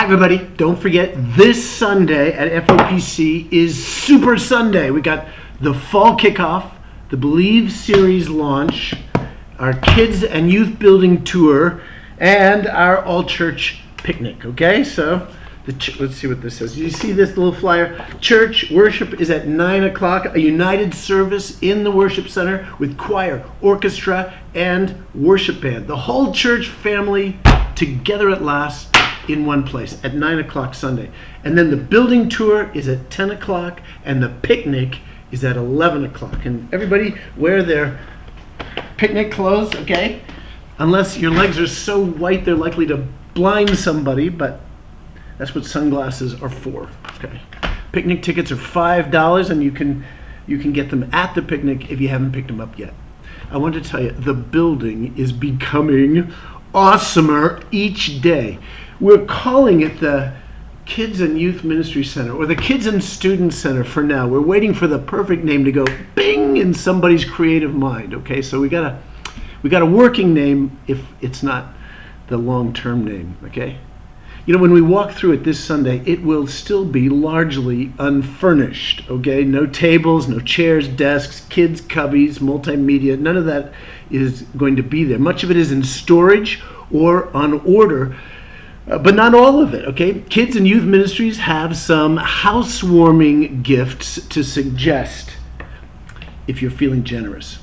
everybody, don't forget this Sunday at FOPC is Super Sunday. We got the fall kickoff, the Believe series launch, our kids and youth building tour, and our all-church picnic, okay? So, let's see what this says. Do you see this little flyer? Church worship is at 9 o'clock, a united service in the worship center with choir, orchestra, and worship band. The whole church family together at last in one place at 9 o'clock Sunday. And then the building tour is at 10 o'clock, and the picnic is at 11 o'clock. And everybody wear their picnic clothes, okay? Unless your legs are so white they're likely to blind somebody, but that's what sunglasses are for, okay? Picnic tickets are $5, and you can get them at the picnic if you haven't picked them up yet. I want to tell you, the building is becoming awesomer each day. We're calling it the Kids and Youth Ministry Center, or the Kids and Student Center for now. We're waiting for the perfect name to go bing in somebody's creative mind, okay? So we got a working name if it's not the long-term name, okay? You know, when we walk through it this Sunday, it will still be largely unfurnished, okay? No tables, no chairs, desks, kids' cubbies, multimedia, none of that is going to be there. Much of it is in storage or on order, but not all of it, okay? Kids and Youth Ministries have some housewarming gifts to suggest if you're feeling generous.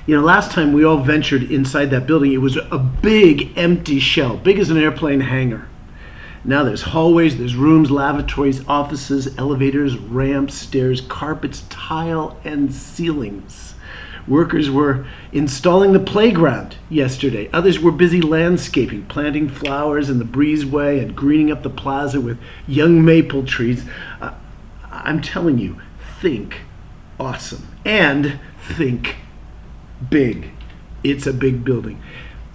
You know, last time we all ventured inside that building, it was a big empty shell, big as an airplane hangar. Now there's hallways, there's rooms, lavatories, offices, elevators, ramps, stairs, carpets, tile, and ceilings. Workers were installing the playground yesterday. Others were busy landscaping, planting flowers in the breezeway and greening up the plaza with young maple trees. I'm telling you, think awesome and think big. It's a big building.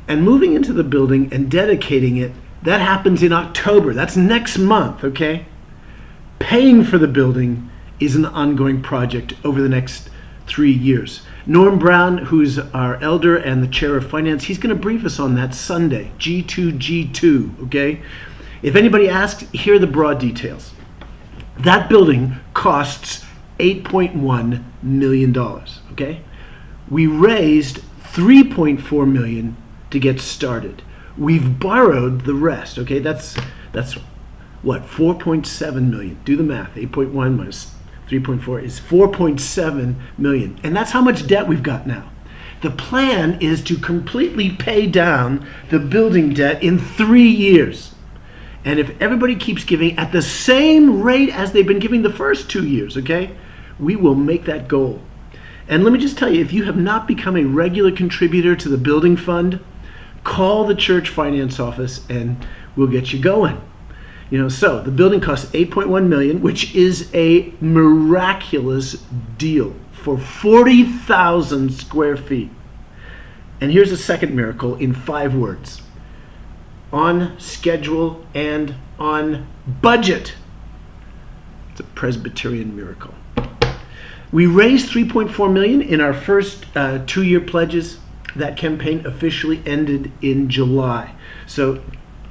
And moving into the building and dedicating it, that happens in October. That's next month, okay? Paying for the building is an ongoing project over the next 3 years. Norm Brown, who's our elder and the chair of finance, he's going to brief us on that Sunday, G2G2, okay? If anybody asks, here are the broad details. That building costs $8.1 million, okay? We raised $3.4 million to get started. We've borrowed the rest, okay? That's what, $4.7 million. Do the math, 8.1 minus 3.4 is 4.7 million. And that's how much debt we've got now. The plan is to completely pay down the building debt in 3 years. And if everybody keeps giving at the same rate as they've been giving the first 2 years, okay, we will make that goal. And let me just tell you, if you have not become a regular contributor to the building fund, call the church finance office and we'll get you going. You know, so the building costs $8.1 million, which is a miraculous deal for 40,000 square feet. And here's a second miracle in 5 words. On schedule and on budget. It's a Presbyterian miracle. We raised $3.4 million in our first 2-year pledges. That campaign officially ended in July. So,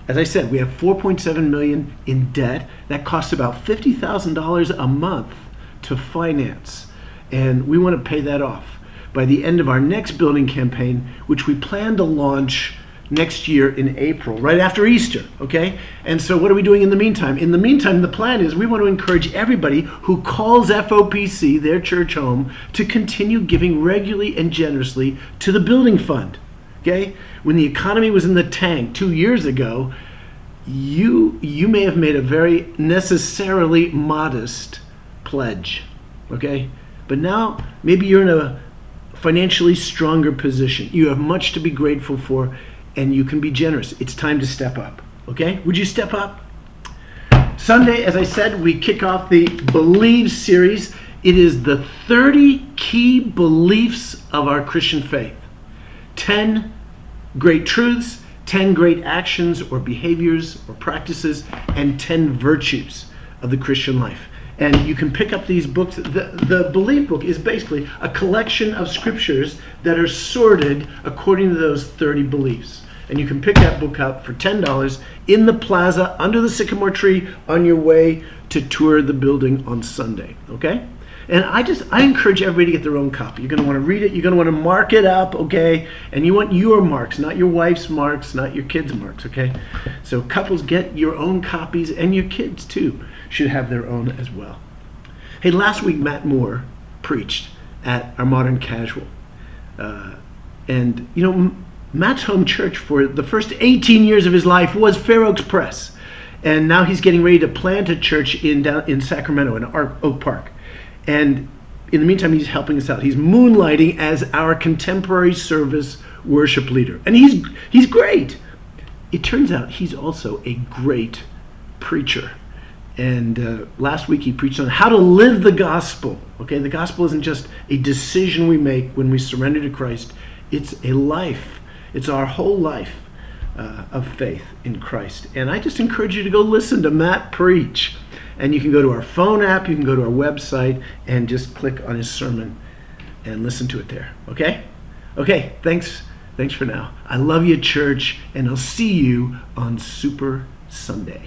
as I said, we have $4.7 million in debt. That costs about $50,000 a month to finance. And we want to pay that off by the end of our next building campaign, which we plan to launch next year in April, right after Easter, okay? And so what are we doing in the meantime? In the meantime, the plan is we want to encourage everybody who calls FOPC their church home to continue giving regularly and generously to the building fund, okay? When the economy was in the tank 2 years ago, you may have made a very necessarily modest pledge, okay? But now maybe you're in a financially stronger position. You have much to be grateful for, and you can be generous. It's time to step up, okay? Would you step up? Sunday, as I said, we kick off the Believe series. It is the 30 key beliefs of our Christian faith. 10 great truths, 10 great actions or behaviors or practices, and 10 virtues of the Christian life. And you can pick up these books. The Believe book is basically a collection of scriptures that are sorted according to those 30 beliefs. And you can pick that book up for $10 in the plaza under the sycamore tree on your way to tour the building on Sunday, okay? And I encourage everybody to get their own copy. You're going to want to read it. You're going to want to mark it up, okay? And you want your marks, not your wife's marks, not your kids' marks, okay? So couples, get your own copies, and your kids, too, should have their own as well. Hey, last week, Matt Moore preached at our Modern Casual. And, you know, Matt's home church for the first 18 years of his life was Fair Oaks Press. And now he's getting ready to plant a church in Sacramento, in Oak Park. And in the meantime, he's helping us out. He's moonlighting as our contemporary service worship leader. And he's great. It turns out he's also a great preacher. And last week he preached on how to live the gospel. Okay, the gospel isn't just a decision we make when we surrender to Christ. It's a life. It's our whole life of faith in Christ. And I just encourage you to go listen to Matt preach. And you can go to our phone app, you can go to our website, and just click on his sermon and listen to it there. Okay? Okay, thanks for now. I love you, church, and I'll see you on Super Sunday.